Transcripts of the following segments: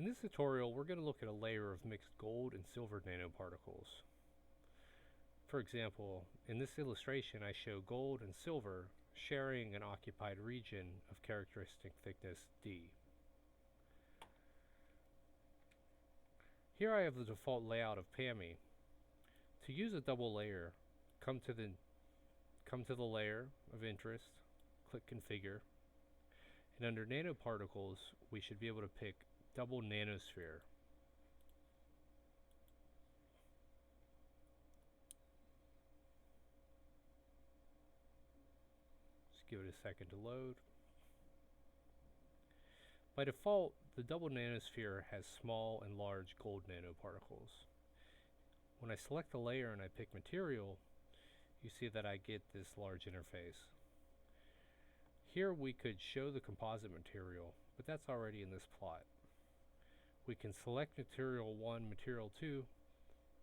In this tutorial, we're going to look at a layer of mixed gold and silver nanoparticles. For example, in this illustration, I show gold and silver sharing an occupied region of characteristic thickness D. Here I have the default layout of PAME. To use a double layer, come to the layer of interest, click Configure, and under Nanoparticles, we should be able to pick Double Nanosphere. Just give it a second to load. By default, the double nanosphere has small and large gold nanoparticles. When I select the layer and I pick material, you see that I get this large interface. Here we could show the composite material, but that's already in this plot. We can select material 1, material 2,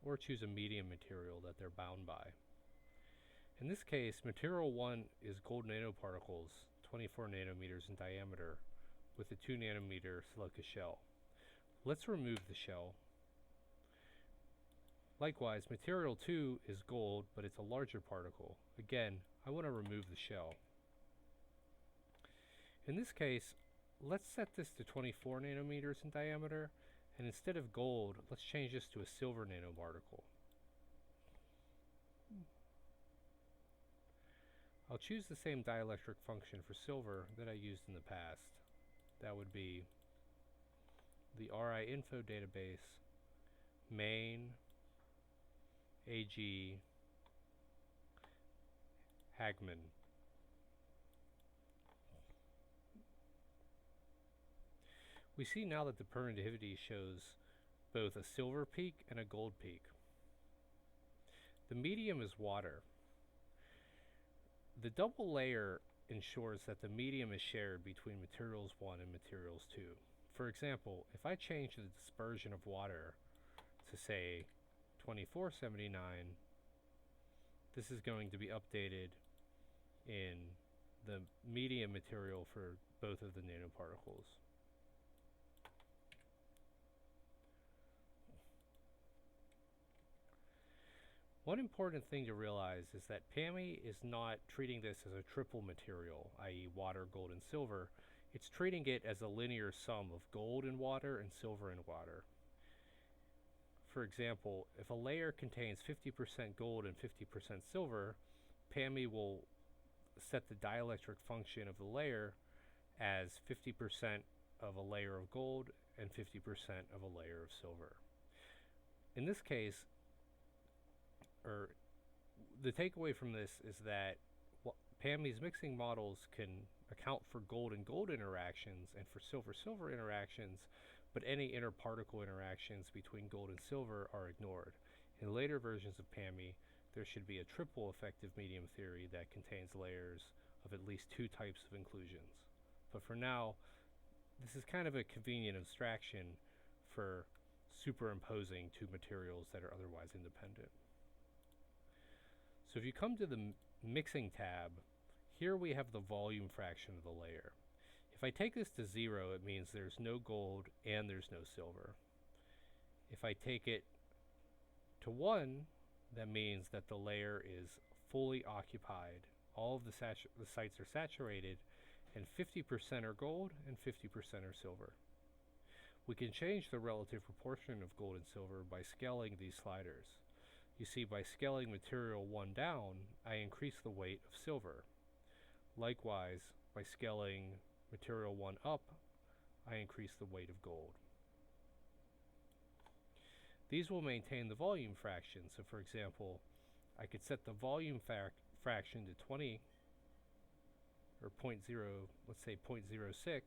or choose a medium material that they're bound by. In this case, material 1 is gold nanoparticles, 24 nanometers in diameter, with a 2 nanometer silica shell. Let's remove the shell. Likewise, material 2 is gold, but it's a larger particle. Again, I want to remove the shell. In this case, let's set this to 24 nanometers in diameter, and instead of gold, let's change this to a silver nanoparticle. I'll choose the same dielectric function for silver that I used in the past. That would be the RI info database, main, AG, Hagman. We see now that the permittivity shows both a silver peak and a gold peak. The medium is water. The double layer ensures that the medium is shared between materials 1 and materials 2. For example, if I change the dispersion of water to say 2479, this is going to be updated in the medium material for both of the nanoparticles. One important thing to realize is that PAME is not treating this as a triple material, i.e. water, gold, and silver. It's treating it as a linear sum of gold and water and silver and water. For example, if a layer contains 50% gold and 50% silver, PAME will set the dielectric function of the layer as 50% of a layer of gold and 50% of a layer of silver. In this case, the takeaway from this is that PAME's mixing models can account for gold and gold interactions and for silver-silver interactions, but any interparticle interactions between gold and silver are ignored. In later versions of PAME, there should be a triple effective medium theory that contains layers of at least 2 types of inclusions. But for now, this is kind of a convenient abstraction for superimposing 2 materials that are otherwise independent. So if you come to the mixing tab, here we have the volume fraction of the layer. If I take this to 0, it means there's no gold and there's no silver. If I take it to 1, that means that the layer is fully occupied. All of the sites are saturated, and 50% are gold and 50% are silver. We can change the relative proportion of gold and silver by scaling these sliders. You see, by scaling material 1 down, I increase the weight of silver. Likewise, by scaling material 1 up, I increase the weight of gold. These will maintain the volume fraction. So for example, I could set the volume fraction to 20, or 0.0, let's say 0.06.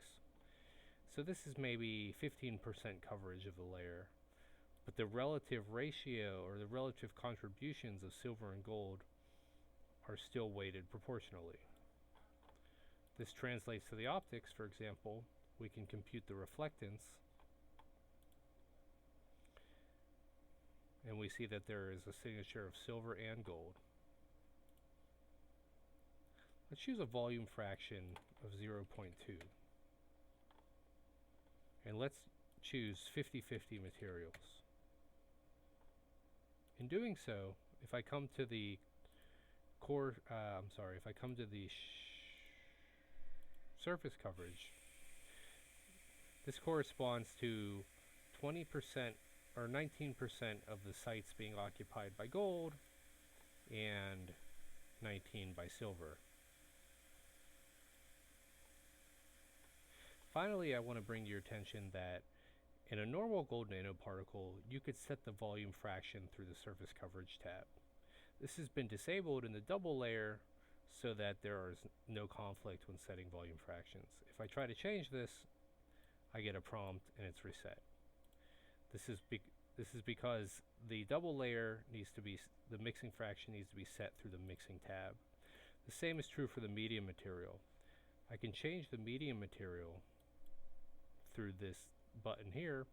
So this is maybe 15% coverage of the layer. But the relative ratio or the relative contributions of silver and gold are still weighted proportionally. This translates to the optics. For example, we can compute the reflectance, and we see that there is a signature of silver and gold. Let's choose a volume fraction of 0.2. And let's choose 50-50 materials. In doing so, if I come to the if I come to the surface coverage, this corresponds to 20% or 19% of the sites being occupied by gold and 19 by silver. Finally, I want to bring to your attention that in a normal gold nanoparticle, you could set the volume fraction through the surface coverage tab. This has been disabled in the double layer so that there is no conflict when setting volume fractions. If I try to change this, I get a prompt and it's reset. This is because the double layer needs to be, the mixing fraction needs to be set through the mixing tab. The same is true for the medium material. I can change the medium material through this button here,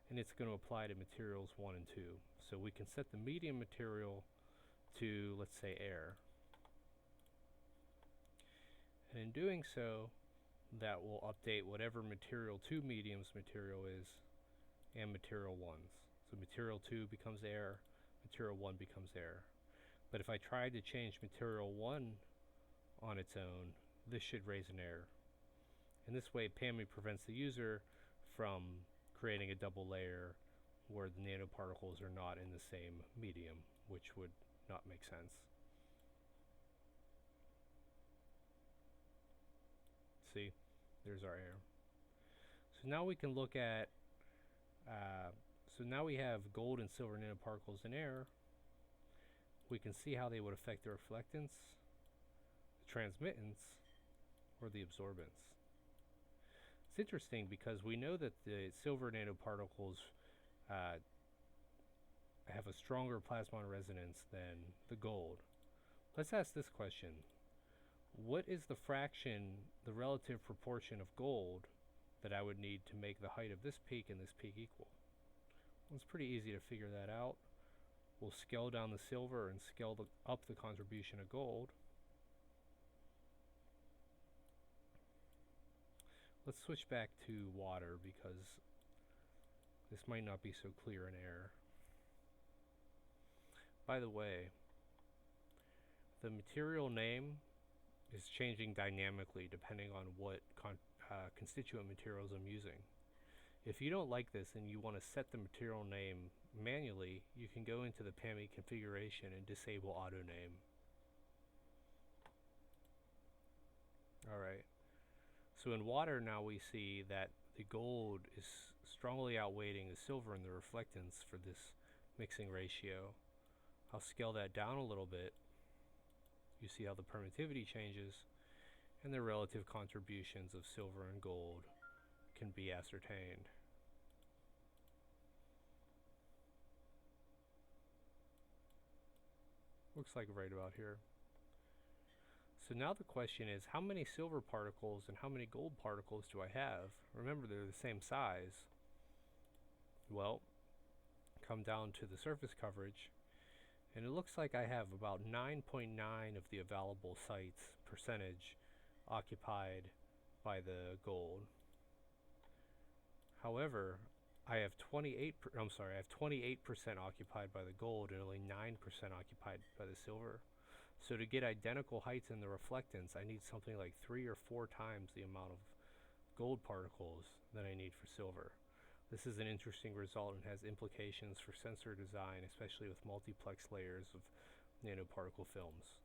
and it's going to apply to materials 1 and 2. So we can set the medium material to, let's say, air. And in doing so, that will update whatever material 2 mediums material is and material 1's. So material 2 becomes air, material 1 becomes air. But if I tried to change material 1 on its own, this should raise an error. In this way, PAME prevents the user from creating a double layer where the nanoparticles are not in the same medium, which would not make sense. See, there's our error. So now we can look at, so now we have gold and silver nanoparticles in air. We can see how they would affect the reflectance, the transmittance, or the absorbance. It's interesting because we know that the silver nanoparticles have a stronger plasmon resonance than the gold. Let's ask this question. What is the fraction, the relative proportion of gold that I would need to make the height of this peak and this peak equal? Well, it's pretty easy to figure that out. We'll scale down the silver and scale up the contribution of gold. Let's switch back to water because this might not be so clear in air. By the way, the material name is changing dynamically depending on what constituent materials I'm using. If you don't like this and you want to set the material name manually, you can go into the PAME configuration and disable auto name. Alright. So in water now we see that the gold is strongly outweighing the silver in the reflectance for this mixing ratio. I'll scale that down a little bit. You see how the permittivity changes and the relative contributions of silver and gold can be ascertained. Looks like right about here. So now the question is, how many silver particles and how many gold particles do I have? Remember, they're the same size. Well, come down to the surface coverage, and it looks like I have about 9.9 of the available sites percentage occupied by the gold. However, I have 28% occupied by the gold and only 9% occupied by the silver. So to get identical heights in the reflectance, I need something like 3 or 4 times the amount of gold particles that I need for silver. This is an interesting result and has implications for sensor design, especially with multiplex layers of nanoparticle films.